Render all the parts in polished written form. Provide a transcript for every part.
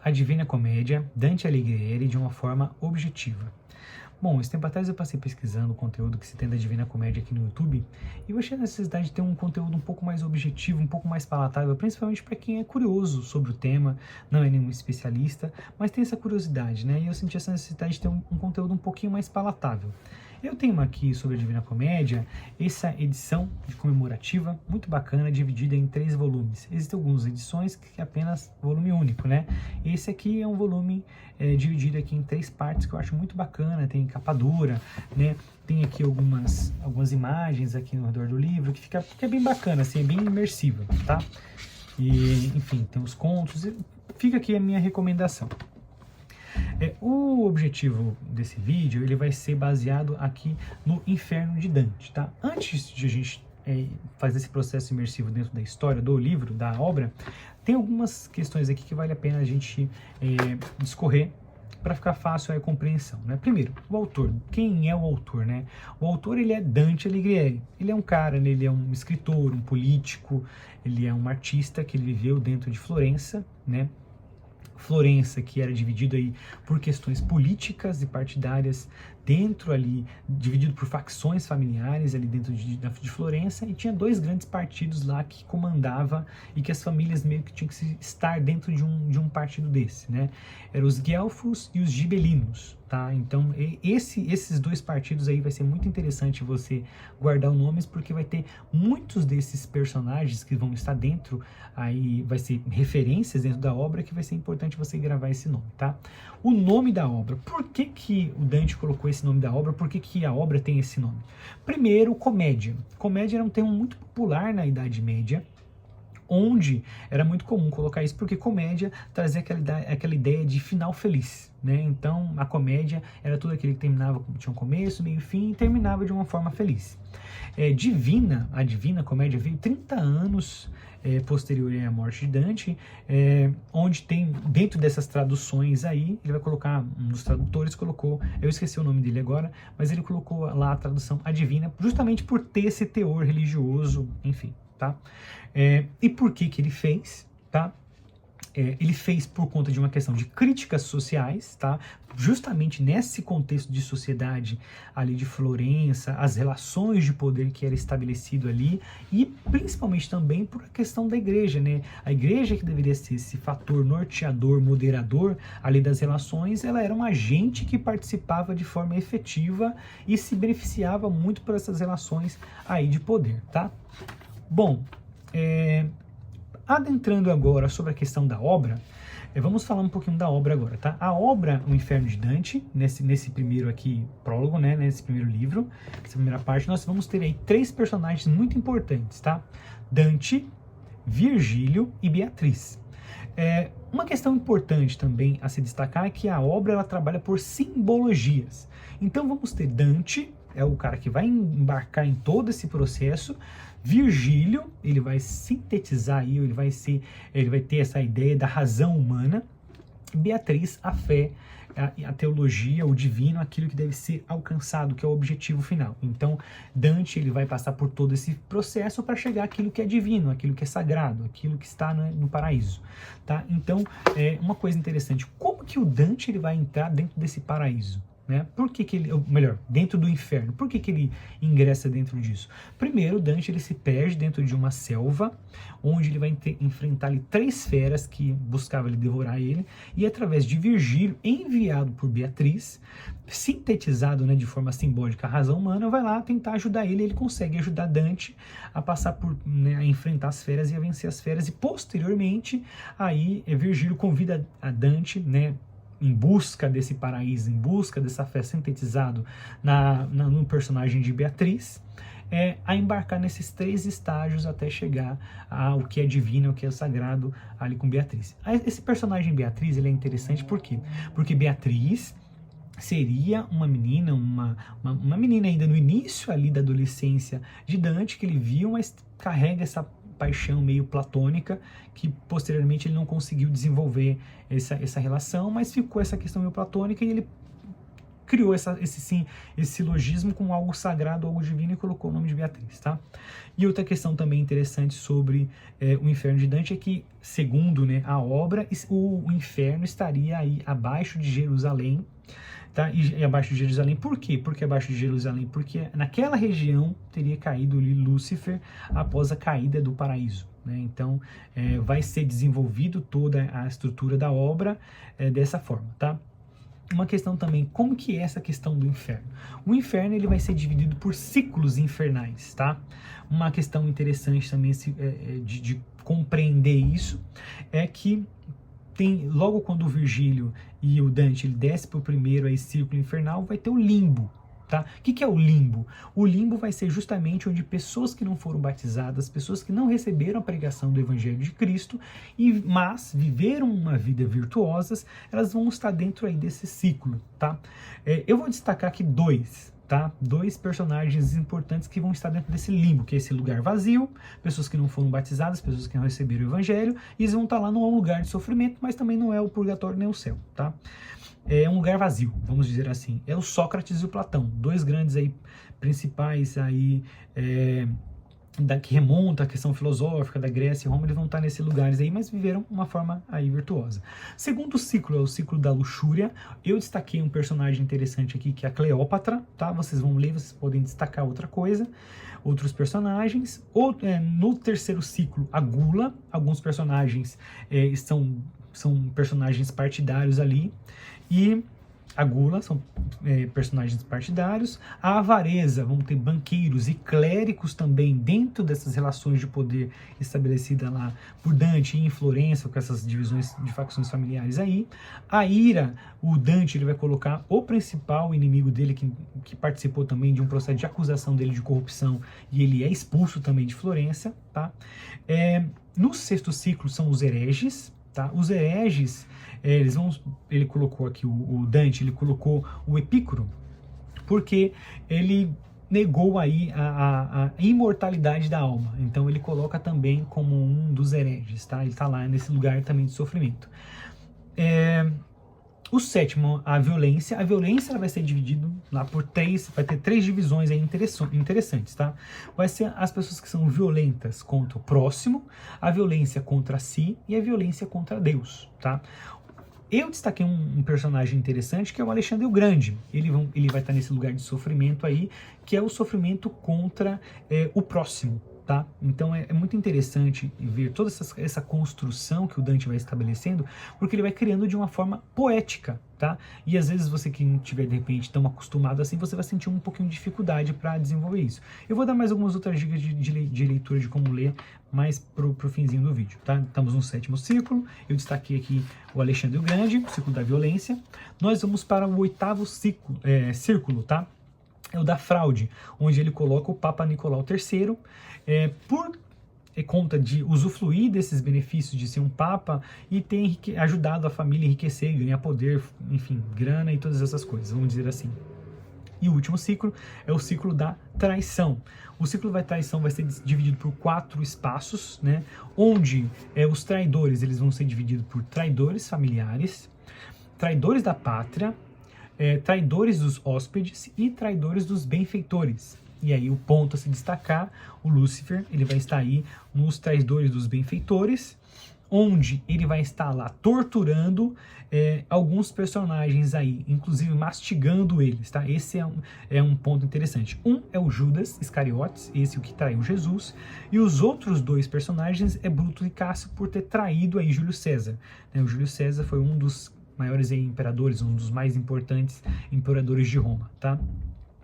A Divina Comédia, Dante Alighieri, de uma forma objetiva. Bom, esse tempo atrás eu passei pesquisando o conteúdo que se tem da Divina Comédia aqui no YouTube e eu achei a necessidade de ter um conteúdo um pouco mais objetivo, um pouco mais palatável, principalmente para quem é curioso sobre o tema, não é nenhum especialista, mas tem essa curiosidade, né? E eu senti essa necessidade de ter um conteúdo um pouquinho mais palatável. Eu tenho aqui sobre a Divina Comédia essa edição de comemorativa muito bacana, dividida em 3 volumes. Existem algumas edições que é apenas volume único, né? Esse aqui é um volume dividido aqui em 3 partes que eu acho muito bacana, tem capa dura, né? Tem aqui algumas imagens aqui no redor do livro que é bem bacana, assim, é bem imersivo, tá? E, enfim, tem os contos, fica aqui a minha recomendação. O objetivo desse vídeo, ele vai ser baseado aqui no Inferno de Dante, tá? Antes de a gente fazer esse processo imersivo dentro da história, do livro, da obra, tem algumas questões aqui que vale a pena a gente discorrer para ficar fácil a compreensão, né? Primeiro, o autor. Quem é o autor, né? O autor, ele é Dante Alighieri. Ele é um cara, né? Ele é um escritor, um político, ele é um artista que ele viveu dentro de Florença, né? Florença, que era dividido aí por questões políticas e partidárias dentro ali, dividido por facções familiares ali dentro de Florença, e tinha 2 grandes partidos lá que comandava e que as famílias meio que tinham que estar dentro de um partido desse, né? Eram os Guelfos e os Gibelinos, tá? Então, esses 2 partidos aí vai ser muito interessante você guardar os nomes, porque vai ter muitos desses personagens que vão estar dentro, aí vai ser referências dentro da obra, que vai ser importante você gravar esse nome, tá? O nome da obra, por que o Dante colocou esse nome da obra, por que a obra tem esse nome? Primeiro, comédia. Comédia era um termo muito popular na Idade Média, onde era muito comum colocar isso, porque comédia trazia aquela ideia de final feliz, né? Então, a comédia era tudo aquilo que terminava, tinha um começo, meio e fim, e terminava de uma forma feliz. A Divina Comédia veio 30 anos posterior à morte de Dante, onde tem, dentro dessas traduções aí, ele vai colocar, um dos tradutores colocou, eu esqueci o nome dele agora, mas ele colocou lá a tradução A Divina, justamente por ter esse teor religioso, enfim, tá? E por que ele fez, tá? Ele fez por conta de uma questão de críticas sociais, tá? Justamente nesse contexto de sociedade ali de Florença, as relações de poder que era estabelecido ali, e principalmente também por a questão da igreja, né? A igreja, que deveria ser esse fator norteador, moderador ali das relações, ela era um agente que participava de forma efetiva e se beneficiava muito por essas relações aí de poder, tá? Bom, adentrando agora sobre a questão da obra, vamos falar um pouquinho da obra agora, tá? A obra O Inferno de Dante, nesse primeiro aqui prólogo, né, nesse primeiro livro, nessa primeira parte, nós vamos ter aí 3 personagens muito importantes, tá? Dante, Virgílio e Beatriz. Uma questão importante também a se destacar é que a obra ela trabalha por simbologias. Então vamos ter Dante, é o cara que vai embarcar em todo esse processo. Virgílio, ele vai sintetizar aí, ele vai ter essa ideia da razão humana. Beatriz, a fé, a teologia, o divino, aquilo que deve ser alcançado, que é o objetivo final. Então, Dante, ele vai passar por todo esse processo para chegar àquilo que é divino, aquilo que é sagrado, aquilo que está no paraíso, tá? Então, uma coisa interessante, como que o Dante ele vai entrar dentro desse paraíso? Né? Por que ele, ou melhor, dentro do inferno, por que ele ingressa dentro disso? Primeiro, Dante ele se perde dentro de uma selva, onde ele vai enfrentar ali 3 feras que buscavam devorar ele, e através de Virgílio, enviado por Beatriz, sintetizado, né, de forma simbólica a razão humana, vai lá tentar ajudar ele, ele consegue ajudar Dante a passar por, né, a enfrentar as feras e a vencer as feras, e posteriormente, aí Virgílio convida a Dante, né, em busca desse paraíso, em busca dessa fé sintetizado no personagem de Beatriz, a embarcar nesses 3 estágios até chegar ao que é divino, ao que é sagrado ali com Beatriz. Esse personagem Beatriz, ele é interessante por quê? Porque Beatriz seria uma menina, uma menina ainda no início ali da adolescência de Dante, que ele viu, mas carrega essa paixão meio platônica, que posteriormente ele não conseguiu desenvolver essa relação, mas ficou essa questão meio platônica, e ele criou esse silogismo com algo sagrado, algo divino, e colocou o nome de Beatriz, tá? E outra questão também interessante sobre o inferno de Dante é que, segundo, né, a obra, o inferno estaria aí abaixo de Jerusalém, tá? E abaixo de Jerusalém, por quê? Porque abaixo de Jerusalém, porque naquela região teria caído ali Lúcifer após a caída do paraíso, né? Então, vai ser desenvolvido toda a estrutura da obra dessa forma, tá? Uma questão também, como que é essa questão do inferno? O inferno, ele vai ser dividido por ciclos infernais, tá? Uma questão interessante também de compreender isso é que logo quando o Virgílio e o Dante ele desce para o primeiro aí, círculo infernal, vai ter o limbo. Tá? O que é o limbo? O limbo vai ser justamente onde pessoas que não foram batizadas, pessoas que não receberam a pregação do Evangelho de Cristo, mas viveram uma vida virtuosas, elas vão estar dentro aí desse ciclo. Tá? Eu vou destacar aqui dois personagens importantes que vão estar dentro desse limbo, que é esse lugar vazio, pessoas que não foram batizadas, pessoas que não receberam o Evangelho, e eles vão estar lá num lugar de sofrimento, mas também não é o purgatório nem o céu. Tá? É um lugar vazio, vamos dizer assim. É o Sócrates e o Platão, dois grandes aí, principais aí, que remonta a questão filosófica da Grécia e Roma, eles vão estar nesses lugares aí, mas viveram uma forma aí virtuosa. Segundo ciclo é o ciclo da luxúria. Eu destaquei um personagem interessante aqui, que é a Cleópatra, tá? Vocês vão ler, vocês podem destacar outra coisa, outros personagens. No terceiro ciclo, a gula. Alguns personagens são personagens partidários ali, e a gula são personagens partidários. A avareza, vamos ter banqueiros e clérigos também dentro dessas relações de poder estabelecida lá por Dante em Florença, com essas divisões de facções familiares aí. A ira, o Dante ele vai colocar o principal inimigo dele, que participou também de um processo de acusação dele de corrupção, e ele é expulso também de Florença. Tá? No sexto ciclo são os hereges. Tá? Os hereges, ele colocou aqui, o Dante, ele colocou o Epícoro, porque ele negou aí a imortalidade da alma. Então ele coloca também como um dos hereges, tá? Ele está lá nesse lugar também de sofrimento. O sétimo, a violência. A violência ela vai ser dividida lá por vai ter três divisões aí interessantes, tá? Vai ser as pessoas que são violentas contra o próximo, a violência contra si e a violência contra Deus, tá? Eu destaquei um personagem interessante, que é o Alexandre o Grande. Ele vai estar nesse lugar de sofrimento aí, que é o sofrimento contra o próximo. Tá? Então é muito interessante ver toda essa construção que o Dante vai estabelecendo, porque ele vai criando de uma forma poética, tá? E às vezes você que não estiver de repente tão acostumado assim, você vai sentir um pouquinho de dificuldade para desenvolver isso. Eu vou dar mais algumas outras dicas de leitura de como ler mais pro finzinho do vídeo, tá? Estamos no sétimo ciclo, eu destaquei aqui o Alexandre o Grande, o ciclo da violência. Nós vamos para o oitavo círculo, tá? É o da fraude, onde ele coloca o Papa Nicolau III, por conta de usufruir desses benefícios de ser um Papa e ter ajudado a família a enriquecer, ganhar poder, enfim, grana e todas essas coisas, vamos dizer assim. E o último ciclo é o ciclo da traição. O ciclo da traição vai ser dividido por 4 espaços, né? Onde os traidores eles vão ser divididos por traidores familiares, traidores da pátria, traidores dos hóspedes e traidores dos benfeitores. E aí o ponto a se destacar, o Lúcifer, ele vai estar aí nos traidores dos benfeitores, onde ele vai estar lá torturando alguns personagens aí, inclusive mastigando eles, tá? Esse é um ponto interessante. Um é o Judas Iscariotes, esse o que traiu Jesus, e os outros 2 personagens é Bruto e Cássio por ter traído aí Júlio César. O Júlio César foi um dos maiores imperadores, um dos mais importantes imperadores de Roma, tá?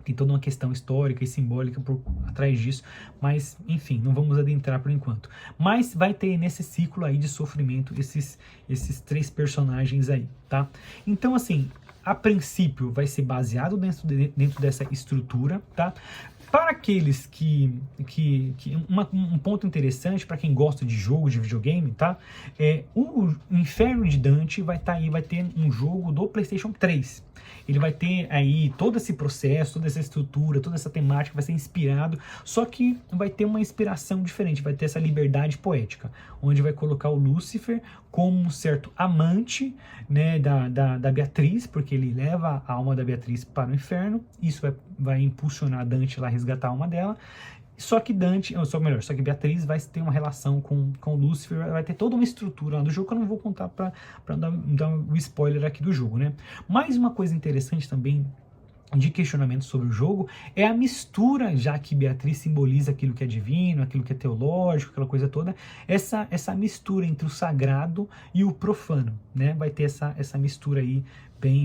Tem toda uma questão histórica e simbólica por atrás disso, mas, enfim, não vamos adentrar por enquanto. Mas vai ter nesse ciclo aí de sofrimento esses 3 personagens aí, tá? Então, assim, a princípio vai ser baseado dentro dessa estrutura, tá? Para aqueles um ponto interessante para quem gosta de jogo, de videogame, tá? O Inferno de Dante vai estar aí, vai ter um jogo do PlayStation 3. Ele vai ter aí todo esse processo, toda essa estrutura, toda essa temática vai ser inspirado, só que vai ter uma inspiração diferente, vai ter essa liberdade poética, onde vai colocar o Lúcifer como um certo amante, né, da Beatriz, porque ele leva a alma da Beatriz para o inferno, isso vai impulsionar Dante lá a resgatar a alma dela. Só que só que Beatriz vai ter uma relação com Lúcifer, vai ter toda uma estrutura lá do jogo que eu não vou contar para dar um spoiler aqui do jogo, né? Mais uma coisa interessante também de questionamento sobre o jogo é a mistura, já que Beatriz simboliza aquilo que é divino, aquilo que é teológico, aquela coisa toda, essa mistura entre o sagrado e o profano, né? Vai ter essa mistura aí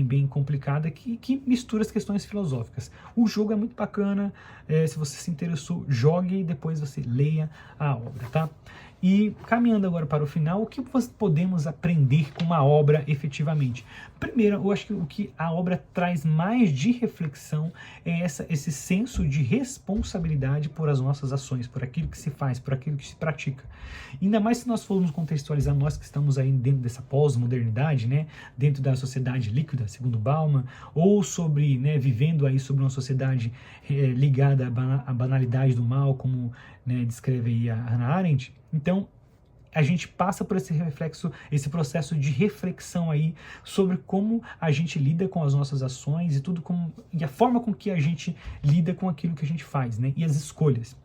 bem complicada que mistura as questões filosóficas. O jogo é muito bacana, se você se interessou, jogue e depois você leia a obra, tá? E caminhando agora para o final, o que podemos aprender com uma obra efetivamente? Primeiro, eu acho que o que a obra traz mais de reflexão é esse senso de responsabilidade por as nossas ações, por aquilo que se faz, por aquilo que se pratica. Ainda mais se nós formos contextualizar, nós que estamos aí dentro dessa pós-modernidade, né, dentro da sociedade líquida, segundo Bauman, ou sobre, né, vivendo aí sobre uma sociedade ligada à banalidade do mal, como, né, descreve aí a Hannah Arendt. Então, a gente passa por esse reflexo, esse processo de reflexão aí sobre como a gente lida com as nossas ações e a forma com que a gente lida com aquilo que a gente faz, né? E as escolhas.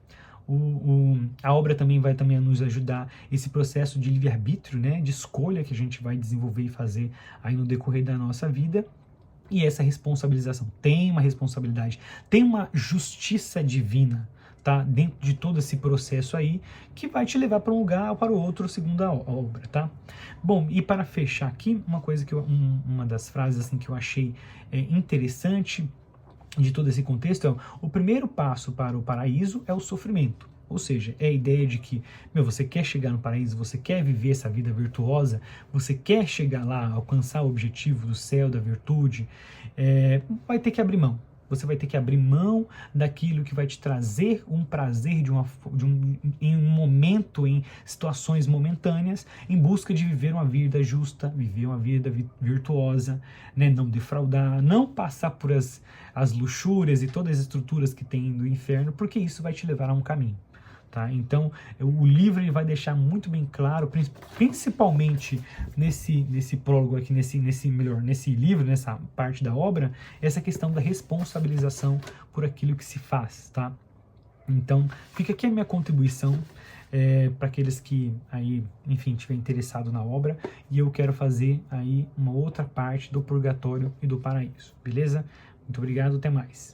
A obra também vai nos ajudar esse processo de livre-arbítrio, né? De escolha que a gente vai desenvolver e fazer aí no decorrer da nossa vida. E essa responsabilização. Tem uma responsabilidade, tem uma justiça divina, tá, dentro de todo esse processo aí, que vai te levar para um lugar ou para o outro, segundo a obra, tá? Bom, e para fechar aqui, uma coisa uma das frases assim que eu achei interessante de todo esse contexto é: o primeiro passo para o paraíso é o sofrimento. Ou seja, é a ideia de que, você quer chegar no paraíso, você quer viver essa vida virtuosa, você quer chegar lá, alcançar o objetivo do céu, da virtude, vai ter que abrir mão. Você vai ter que abrir mão daquilo que vai te trazer um prazer em um momento, em situações momentâneas, em busca de viver uma vida justa, viver uma vida virtuosa, né? Não defraudar, não passar por as luxúrias e todas as estruturas que tem do inferno, porque isso vai te levar a um caminho. Tá? Então, o livro ele vai deixar muito bem claro, principalmente nesse prólogo aqui, nesse livro, nessa parte da obra, essa questão da responsabilização por aquilo que se faz, tá? Então, fica aqui a minha contribuição para aqueles que aí, enfim, estiverem interessados na obra, e eu quero fazer aí uma outra parte do Purgatório e do Paraíso, beleza? Muito obrigado, até mais.